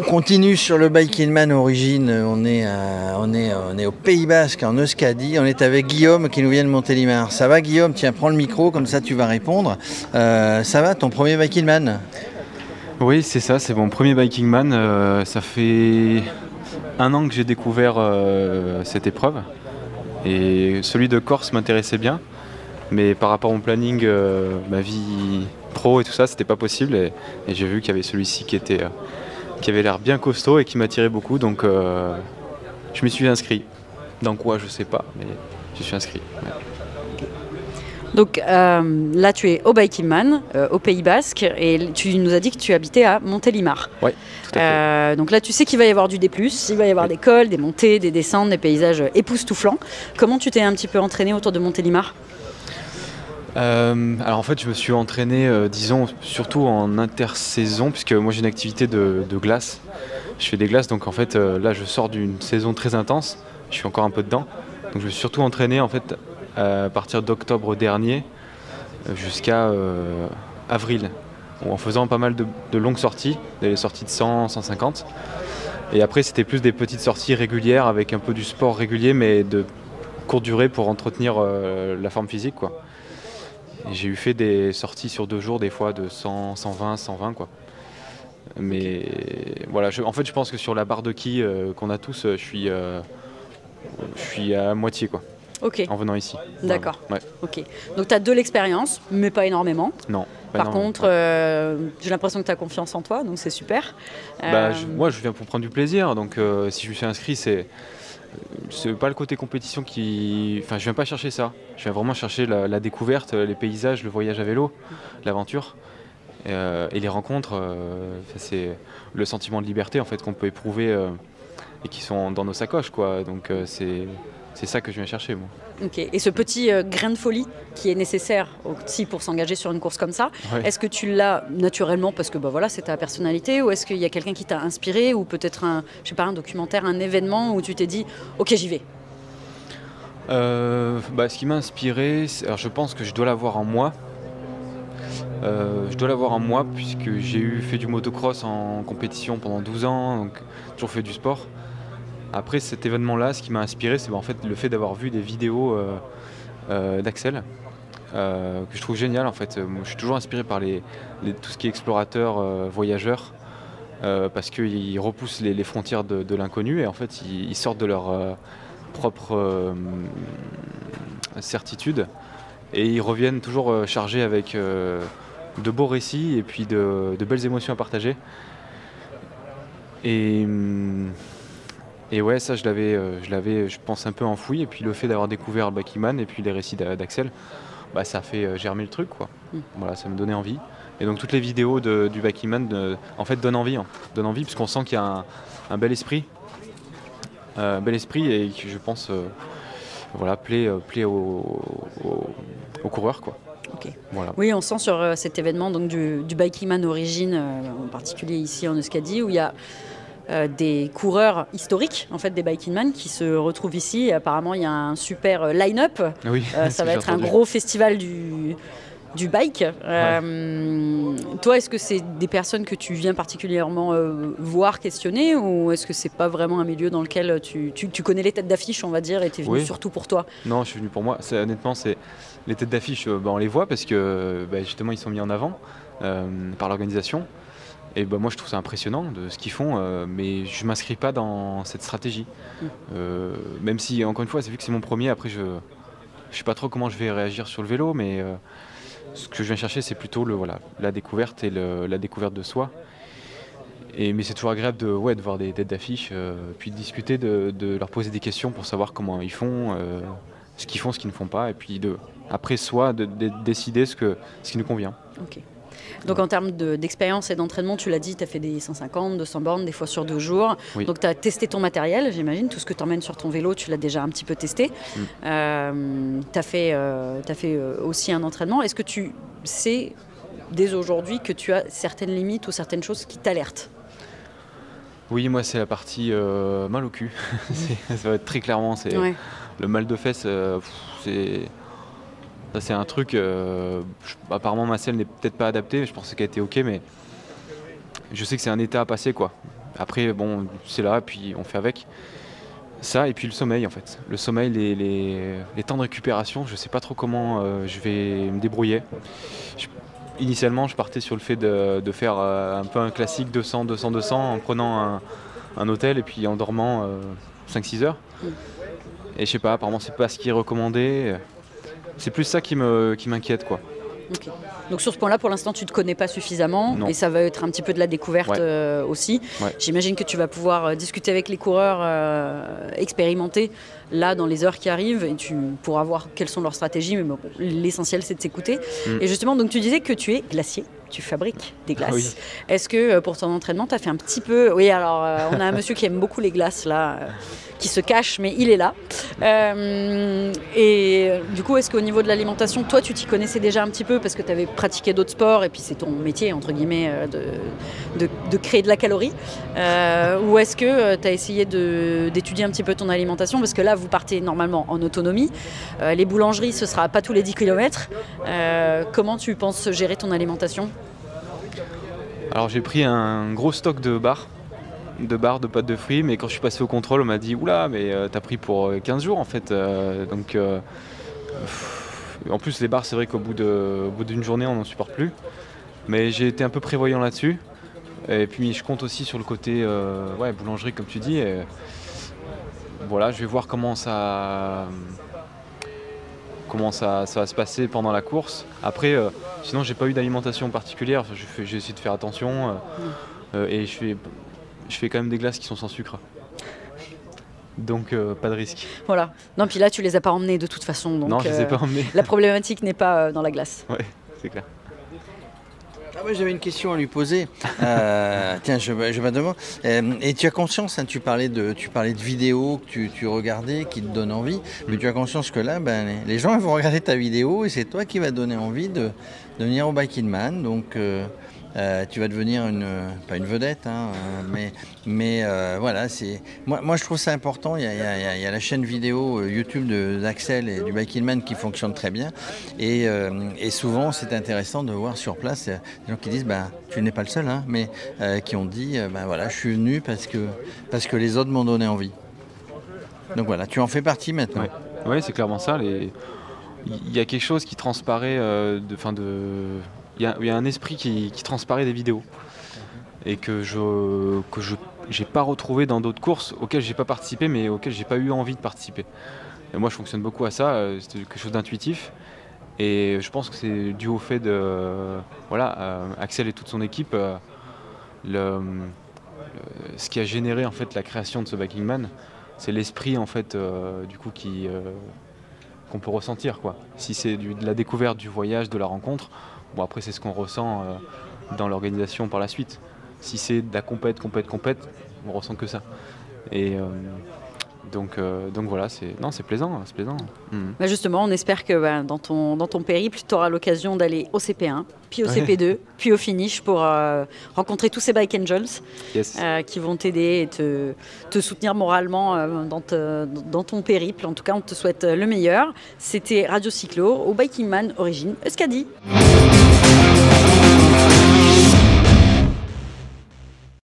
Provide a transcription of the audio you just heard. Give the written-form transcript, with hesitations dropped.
continue sur le Bike in Man Origine. On est au Pays Basque, en Euskadi. On est avec Guillaume qui nous vient de Montélimar. Ça va, Guillaume? Tiens, prends le micro, comme ça tu vas répondre. Ça va, ton premier Bike in Man? Oui, c'est ça, c'est mon premier Biking Man. Ça fait 1 an que j'ai découvert cette épreuve. Et celui de Corse m'intéressait bien. Mais par rapport à mon planning, ma vie pro et tout ça, c'était pas possible. Et j'ai vu qu'il y avait celui-ci qui avait l'air bien costaud et qui m'attirait beaucoup. Donc je m'y suis inscrit. Dans quoi, je sais pas, mais je suis inscrit. Ouais. Donc là, tu es au Bike in Man, au Pays Basque, et tu nous as dit que tu habitais à Montélimar. Oui, tout à fait. Donc là, tu sais qu'il va y avoir du D+, il va y avoir des cols, des montées, des descentes, des paysages époustouflants. Comment tu t'es un petit peu entraîné autour de Montélimar ? Alors en fait, je me suis entraîné, disons, surtout en intersaison, puisque moi j'ai une activité de glace. Je fais des glaces, donc en fait, là je sors d'une saison très intense. Je suis encore un peu dedans. Donc je me suis surtout entraîné en fait à partir d'octobre dernier jusqu'à avril, en faisant pas mal de longues sorties, des sorties de 100, 150. Et après, c'était plus des petites sorties régulières avec un peu du sport régulier, mais de courte durée pour entretenir la forme physique, quoi. Et j'ai eu fait des sorties sur 2 jours, des fois de 100, 120, 120, quoi. Mais voilà, en fait, je pense que sur la barre de quilles qu'on a tous, je suis à moitié, quoi. Ok. En venant ici. D'accord. Ouais. Ok. Donc tu as de l'expérience, mais pas énormément. Non. Par contre, j'ai l'impression que tu as confiance en toi, donc c'est super. Moi, je viens pour prendre du plaisir, donc si je me suis inscrit, c'est pas le côté compétition qui... Enfin, je viens pas chercher ça. Je viens vraiment chercher la découverte, les paysages, le voyage à vélo, l'aventure. Et les rencontres, c'est le sentiment de liberté en fait qu'on peut éprouver et qui sont dans nos sacoches, quoi. Donc c'est ça que je viens chercher, moi. Ok. Et ce petit grain de folie qui est nécessaire aussi pour s'engager sur une course comme ça, Ouais. est-ce que tu l'as naturellement parce que voilà, c'est ta personnalité, ou est-ce qu'il y a quelqu'un qui t'a inspiré, ou peut-être un documentaire, un événement où tu t'es dit ok, j'y vais? Ce qui m'a inspiré, alors je pense que je dois l'avoir en moi. Je dois l'avoir en moi puisque j'ai fait du motocross en compétition pendant 12 ans, donc toujours fait du sport. Après cet événement-là, ce qui m'a inspiré, c'est en fait le fait d'avoir vu des vidéos d'Axel, que je trouve génial en fait. Moi, je suis toujours inspiré par tout ce qui est explorateur, voyageur, parce qu'ils repoussent les frontières de l'inconnu et en fait ils sortent de leur propre certitude et ils reviennent toujours chargés avec de beaux récits et puis de belles émotions à partager. Et ouais, ça je l'avais, je pense, un peu enfoui. Et puis le fait d'avoir découvert le Bike in Man et puis les récits d'Axel, ça a fait germer le truc, quoi. Voilà, ça me donnait envie. Et donc toutes les vidéos du Bike in Man en fait donnent envie, puisqu'on sent qu'il y a un bel esprit, et qui, je pense, plaît aux coureurs, quoi. Okay. Voilà. Oui, on sent sur cet événement donc du Bike in Man Origine, en particulier ici en Euskadi, où il y a des coureurs historiques en fait, des Bike in Man qui se retrouvent ici. Et apparemment, il y a un super line-up. Oui, ça va être un gros festival du bike. Toi, est-ce que c'est des personnes que tu viens particulièrement voir, questionner, ou est-ce que c'est pas vraiment un milieu dans lequel tu connais les têtes d'affiche, on va dire, et tu es venu surtout pour toi? Non, je suis venu pour moi. Honnêtement, les têtes d'affiche, on les voit parce que justement ils sont mis en avant par l'organisation. Et moi je trouve ça impressionnant de ce qu'ils font, mais je ne m'inscris pas dans cette stratégie. Même si, encore une fois, c'est vu que c'est mon premier, après je ne sais pas trop comment je vais réagir sur le vélo, mais ce que je viens chercher, c'est plutôt la découverte et la découverte de soi. Mais c'est toujours agréable de voir des têtes d'affiche, puis de discuter, de leur poser des questions pour savoir comment ils font, ce qu'ils font, ce qu'ils ne font pas, et puis après soi, de décider ce qui nous convient. Okay. Donc en termes d'expérience et d'entraînement, tu l'as dit, tu as fait des 150, 200 bornes, des fois sur 2 jours. Oui. Donc tu as testé ton matériel, j'imagine. Tout ce que tu emmènes sur ton vélo, tu l'as déjà un petit peu testé. Tu as fait aussi un entraînement. Est-ce que tu sais, dès aujourd'hui, que tu as certaines limites ou certaines choses qui t'alertent? Oui, moi c'est la partie mal au cul. Ça va être très clairement, le mal de fesses, c'est un truc, apparemment ma selle n'est peut-être pas adaptée, je pense qu'elle était ok, mais je sais que c'est un état à passer, quoi. après, bon, c'est là, puis on fait avec. Ça, et puis le sommeil, en fait. Le sommeil, les temps de récupération, je ne sais pas trop comment je vais me débrouiller. Initialement, je partais sur le fait de faire un peu un classique 200, 200, 200 en prenant un hôtel et puis en dormant 5-6 heures. Et je sais pas, apparemment, c'est pas ce qui est recommandé. C'est plus ça qui m'inquiète, quoi. Okay. Donc sur ce point-là, pour l'instant, tu ne te connais pas suffisamment et ça va être un petit peu de la découverte aussi. Ouais. J'imagine que tu vas pouvoir discuter avec les coureurs expérimentés là dans les heures qui arrivent et tu pourras voir quelles sont leurs stratégies, mais bon, l'essentiel c'est de s'écouter. Et justement, donc tu disais que tu es glacier, tu fabriques des glaces. Oui. Est-ce que pour ton entraînement, tu as fait un petit peu... Oui, alors on a un monsieur qui aime beaucoup les glaces là, qui se cache, mais il est là. Et du coup, est-ce qu'au niveau de l'alimentation, toi tu t'y connaissais déjà un petit peu parce que tu avais pratiqué d'autres sports et puis c'est ton métier, entre guillemets, de créer de la calorie, ou est-ce que tu as essayé d'étudier un petit peu ton alimentation, parce que là vous partez normalement en autonomie, les boulangeries ce sera pas tous les 10 km, comment tu penses gérer ton alimentation? Alors j'ai pris un gros stock de barres, de pâtes de fruits, mais quand je suis passé au contrôle on m'a dit oula, mais t'as pris pour 15 jours en fait, donc en plus les barres c'est vrai qu'au bout d'une journée on n'en supporte plus, mais j'ai été un peu prévoyant là-dessus, et puis je compte aussi sur le côté boulangerie comme tu dis, et voilà, je vais voir comment ça va se passer pendant la course. Après sinon j'ai pas eu d'alimentation particulière, j'ai essayé de faire attention, et je fais quand même des glaces qui sont sans sucre. Donc pas de risque. Voilà. Non, puis là tu les as pas emmenés de toute façon. Donc, non, je les ai pas emmenés. La problématique n'est pas dans la glace. Ouais, c'est clair. Ah ouais, j'avais une question à lui poser. Tiens, je me demande. Et tu as conscience, hein, tu parlais de vidéos que tu regardais, qui te donnent envie, mais tu as conscience que là, les gens ils vont regarder ta vidéo et c'est toi qui vas donner envie de venir au Biking Man. Donc tu vas devenir pas une vedette, hein, mais voilà. Moi je trouve ça important. Il y a la chaîne vidéo YouTube d'Axel et du Biking Man qui fonctionne très bien, et souvent c'est intéressant de voir sur place des gens qui disent tu n'es pas le seul, hein, mais qui ont dit voilà, je suis venu parce que les autres m'ont donné envie. Donc voilà, tu en fais partie maintenant. Ouais, c'est clairement ça. Il y a quelque chose qui transparaît il y a un esprit qui transparaît des vidéos et que je n'ai pas retrouvé dans d'autres courses auxquelles j'ai pas participé, mais auxquelles j'ai pas eu envie de participer. Et moi je fonctionne beaucoup à ça, c'est quelque chose d'intuitif, et je pense que c'est dû au fait de Axel et toute son équipe, ce qui a généré en fait la création de ce Biking Man, c'est l'esprit en fait du coup qu'on peut ressentir, quoi. Si c'est de la découverte, du voyage, de la rencontre, bon après c'est ce qu'on ressent dans l'organisation par la suite. Si c'est de la compète, on ressent que ça. Et donc voilà, c'est plaisant. Justement, on espère que dans ton périple, tu auras l'occasion d'aller au CP1, puis au CP2, puis au finish pour rencontrer tous ces Bike Angels qui vont t'aider et te soutenir moralement dans ton périple. En tout cas, on te souhaite le meilleur. C'était Radio Cyclo au Biking Man Origine Euskadi.